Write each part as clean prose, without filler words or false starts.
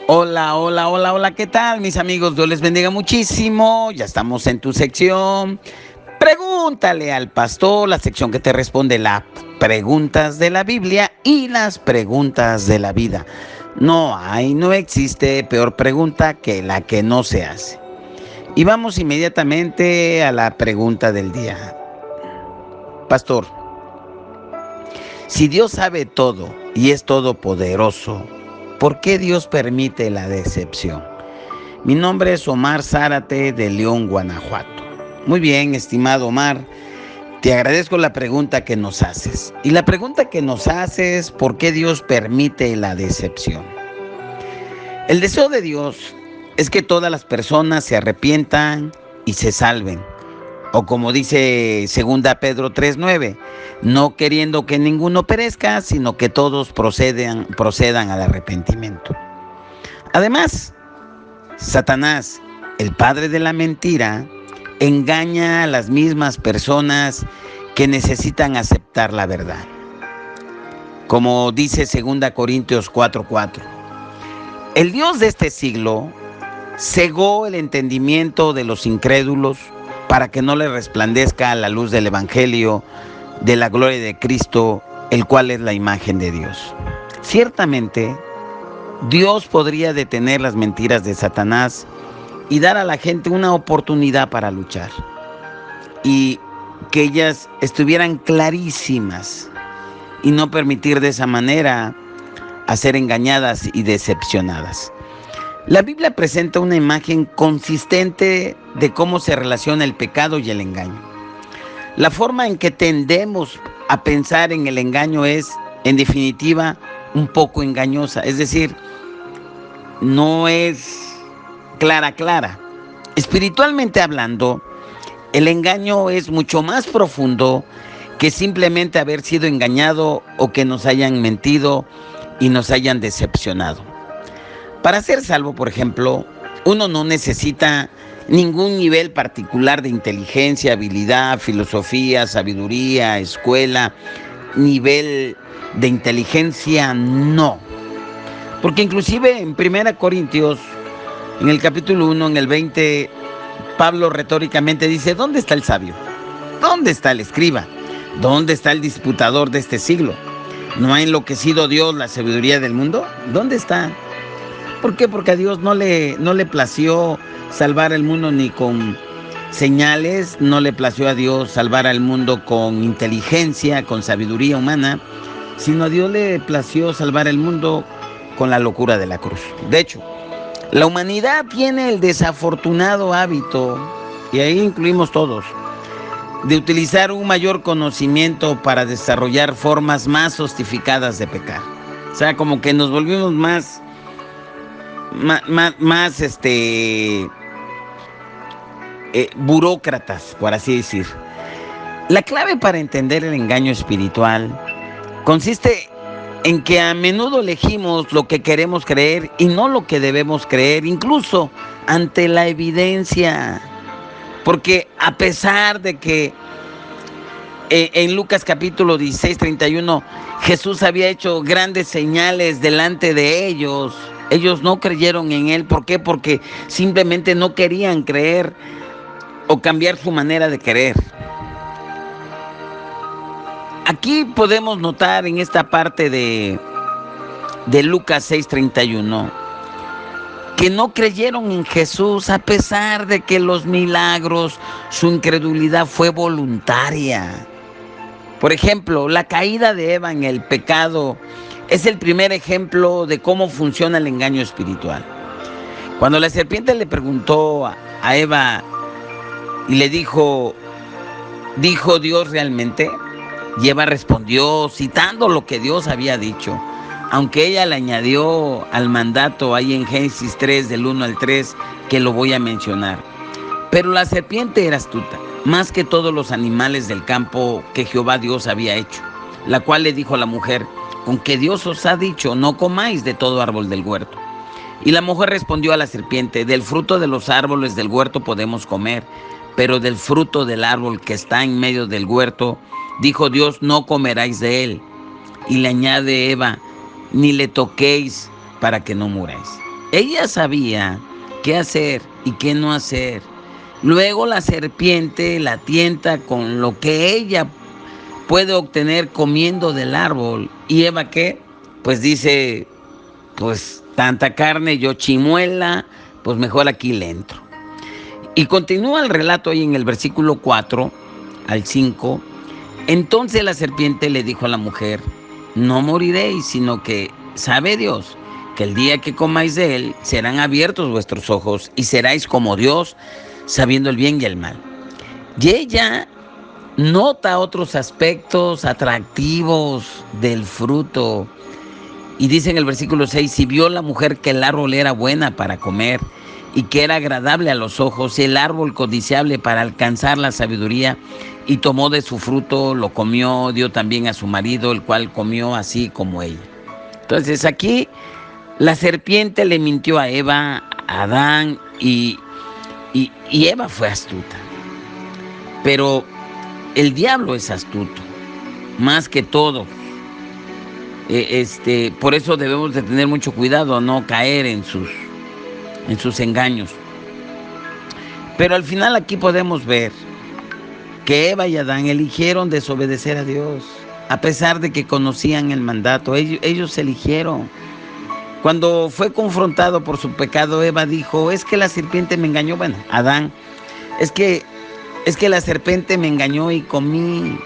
Hola, hola, hola, hola, ¿qué tal, mis amigos? Dios les bendiga muchísimo. Ya estamos en tu sección. Pregúntale al pastor, la sección que te responde las preguntas de la Biblia y las preguntas de la vida. No existe peor pregunta que la que no se hace. Y vamos inmediatamente a la pregunta del día. Pastor, si Dios sabe todo y es todopoderoso, ¿por qué Dios permite la decepción? Mi nombre es Omar Zárate de León, Guanajuato. Muy bien, estimado Omar, te agradezco la pregunta que nos haces. Y la pregunta que nos haces, ¿por qué Dios permite la decepción? El deseo de Dios es que todas las personas se arrepientan y se salven. O como dice 2 Pedro 3:9, no queriendo que ninguno perezca, sino que todos procedan al arrepentimiento. Además, Satanás, el padre de la mentira, engaña a las mismas personas que necesitan aceptar la verdad. Como dice 2 Corintios 4:4, el Dios de este siglo cegó el entendimiento de los incrédulos para que no les resplandezca la luz del Evangelio de la gloria de Cristo, el cual es la imagen de Dios. Ciertamente, Dios podría detener las mentiras de Satanás y dar a la gente una oportunidad para luchar y que ellas estuvieran clarísimas y no permitir de esa manera a ser engañadas y decepcionadas. La Biblia presenta una imagen consistente de cómo se relaciona el pecado y el engaño. La forma en que tendemos a pensar en el engaño es, en definitiva, un poco engañosa. Es decir, no es clara. Espiritualmente hablando, el engaño es mucho más profundo que simplemente haber sido engañado o que nos hayan mentido y nos hayan decepcionado. Para ser salvo, por ejemplo, uno no necesita ningún nivel particular de inteligencia, habilidad, filosofía, sabiduría, escuela, nivel de inteligencia, no. Porque inclusive en 1 Corintios, en el capítulo 1, en el 20, Pablo retóricamente dice, ¿dónde está el sabio? ¿Dónde está el escriba? ¿Dónde está el disputador de este siglo? ¿No ha enloquecido Dios la sabiduría del mundo? ¿Dónde está? ¿Por qué? Porque a Dios no le plació salvar el mundo ni con señales, no le plació a Dios salvar al mundo con inteligencia, con sabiduría humana, sino a Dios le plació salvar el mundo con la locura de la cruz. De hecho, la humanidad tiene el desafortunado hábito, y ahí incluimos todos, de utilizar un mayor conocimiento para desarrollar formas más sofisticadas de pecar. O sea, como que nos volvimos más burócratas, por así decir. La clave para entender el engaño espiritual consiste en que a menudo elegimos lo que queremos creer y no lo que debemos creer, incluso ante la evidencia. Porque a pesar de que en Lucas capítulo 16:31 Jesús había hecho grandes señales delante de ellos, ellos no creyeron en él. ¿Por qué? Porque simplemente no querían creer o cambiar su manera de creer. Aquí podemos notar en esta parte de Lucas 6:31 que no creyeron en Jesús a pesar de que los milagros, su incredulidad fue voluntaria. Por ejemplo, la caída de Eva en el pecado es el primer ejemplo de cómo funciona el engaño espiritual. Cuando la serpiente le preguntó a Eva y le ¿dijo Dios realmente? Y Eva respondió citando lo que Dios había dicho, aunque ella le añadió al mandato ahí en Génesis 3 del 1 al 3, que lo voy a mencionar. Pero la serpiente era astuta, más que todos los animales del campo que Jehová Dios había hecho, la cual le dijo a la mujer, con que Dios os ha dicho, no comáis de todo árbol del huerto. Y la mujer respondió a la serpiente, del fruto de los árboles del huerto podemos comer, pero del fruto del árbol que está en medio del huerto, dijo Dios, no comeráis de él. Y le añade Eva, ni le toquéis para que no muráis. Ella sabía qué hacer y qué no hacer. Luego la serpiente la tienta con lo que ella puede obtener comiendo del árbol. ¿Y Eva qué? Pues dice, pues tanta carne, yo chimuela, pues mejor aquí le entro. Y continúa el relato ahí en el versículo 4 al 5. Entonces la serpiente le dijo a la mujer, no moriréis, sino que sabe Dios que el día que comáis de él serán abiertos vuestros ojos y seráis como Dios, sabiendo el bien y el mal. Y ella nota otros aspectos atractivos del fruto. Y dice en el versículo 6, y vio la mujer que el árbol era buena para comer y que era agradable a los ojos, y el árbol codiciable para alcanzar la sabiduría, y tomó de su fruto, lo comió, dio también a su marido, el cual comió así como ella. Entonces aquí la serpiente le mintió a Eva, a Adán, y Eva fue astuta. Pero el diablo es astuto, más que todo. Por eso debemos de tener mucho cuidado, no caer en sus engaños. Pero al final aquí podemos ver que Eva y Adán eligieron desobedecer a Dios, a pesar de que conocían el mandato. Ellos eligieron. Cuando fue confrontado por su pecado, Eva dijo, es que la serpiente me engañó. Bueno, Adán, es que la serpiente me engañó y comí.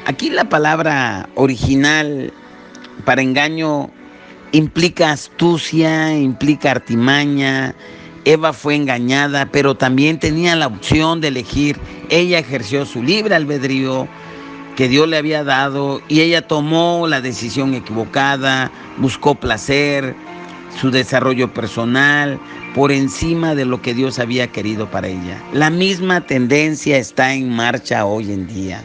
Aquí la palabra original para engaño implica astucia, implica artimaña. Eva fue engañada, pero también tenía la opción de elegir. Ella ejerció su libre albedrío que Dios le había dado y ella tomó la decisión equivocada, buscó placer, su desarrollo personal por encima de lo que Dios había querido para ella. La misma tendencia está en marcha hoy en día.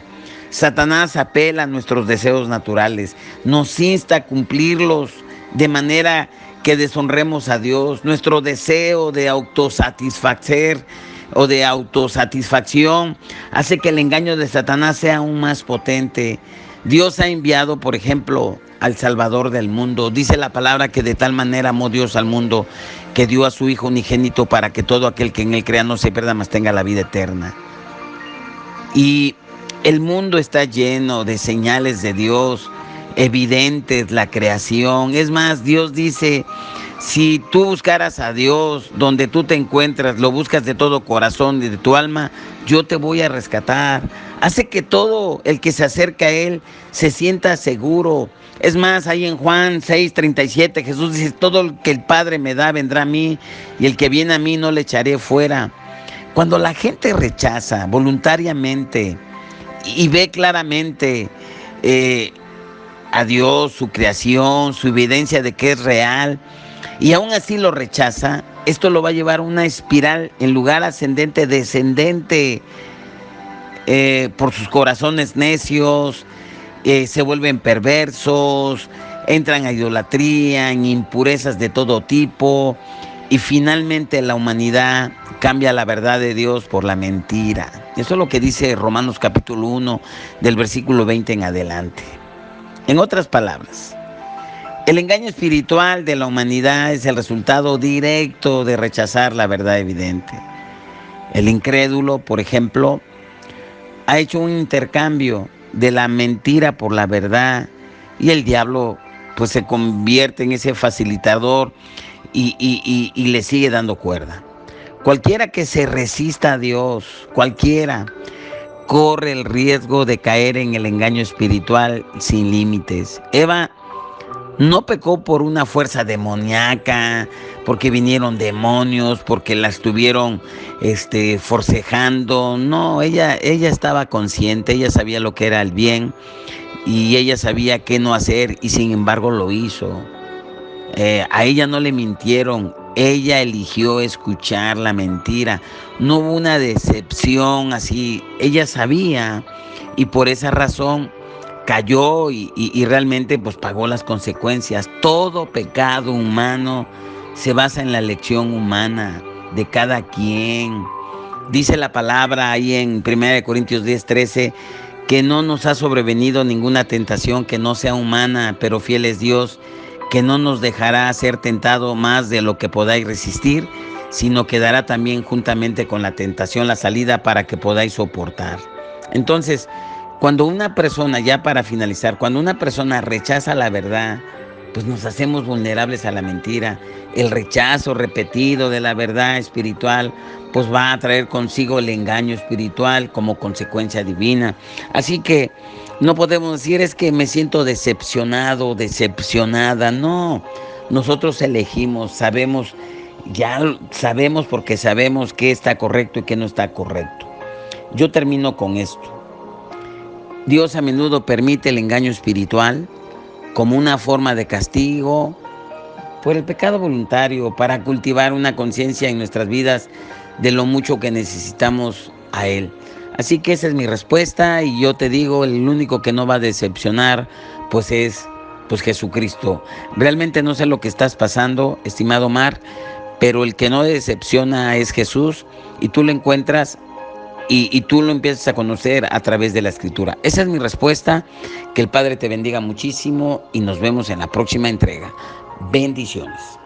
Satanás apela a nuestros deseos naturales, nos insta a cumplirlos de manera que deshonremos a Dios. Nuestro deseo de autosatisfacer o de autosatisfacción hace que el engaño de Satanás sea aún más potente. Dios ha enviado, por ejemplo, al Salvador del mundo. Dice la palabra que de tal manera amó Dios al mundo que dio a su Hijo unigénito para que todo aquel que en él crea no se pierda, mas tenga la vida eterna. Y el mundo está lleno de señales de Dios, evidentes, la creación. Es más, Dios dice, si tú buscaras a Dios donde tú te encuentras, lo buscas de todo corazón y de tu alma, yo te voy a rescatar. Hace que todo el que se acerca a Él se sienta seguro. Es más, ahí en Juan 6:37, Jesús dice, todo el que el Padre me da vendrá a mí, y el que viene a mí no le echaré fuera. Cuando la gente rechaza voluntariamente y ve claramente a Dios, su creación, su evidencia de que es real, y aún así lo rechaza, esto lo va a llevar a una espiral en lugar ascendente, descendente, por sus corazones necios, se vuelven perversos, entran a idolatría, en impurezas de todo tipo, y finalmente la humanidad cambia la verdad de Dios por la mentira. Eso es lo que dice Romanos capítulo 1, del versículo 20 en adelante. En otras palabras, el engaño espiritual de la humanidad es el resultado directo de rechazar la verdad evidente. El incrédulo, por ejemplo, ha hecho un intercambio de la mentira por la verdad, y el diablo pues se convierte en ese facilitador y le sigue dando cuerda. Cualquiera que se resista a Dios, cualquiera, corre el riesgo de caer en el engaño espiritual sin límites. Eva no pecó por una fuerza demoníaca, porque vinieron demonios, porque la estuvieron forcejando. No, ella estaba consciente, ella sabía lo que era el bien y ella sabía qué no hacer, y sin embargo lo hizo. A ella no le mintieron, ella eligió escuchar la mentira. No hubo una decepción así, ella sabía, y por esa razón cayó y realmente pues pagó las consecuencias. Todo pecado humano se basa en la elección humana de cada quien. Dice la palabra ahí en 1 Corintios 10:13 que no nos ha sobrevenido ninguna tentación que no sea humana, pero fiel es Dios, que no nos dejará ser tentado más de lo que podáis resistir, sino que dará también juntamente con la tentación la salida para que podáis soportar. Entonces, cuando una persona, ya para finalizar, cuando una persona rechaza la verdad, pues nos hacemos vulnerables a la mentira. El rechazo repetido de la verdad espiritual, pues va a traer consigo el engaño espiritual como consecuencia divina. Así que no podemos decir es que me siento decepcionado, decepcionada. No, nosotros elegimos, ya sabemos porque sabemos qué está correcto y qué no está correcto. Yo termino con esto. Dios a menudo permite el engaño espiritual como una forma de castigo por el pecado voluntario, para cultivar una conciencia en nuestras vidas de lo mucho que necesitamos a Él. Así que esa es mi respuesta, y yo te digo, el único que no va a decepcionar pues es Jesucristo. Realmente no sé lo que estás pasando, estimado Omar, pero el que no decepciona es Jesús, y tú lo encuentras y tú lo empiezas a conocer a través de la Escritura. Esa es mi respuesta. Que el Padre te bendiga muchísimo y nos vemos en la próxima entrega. Bendiciones.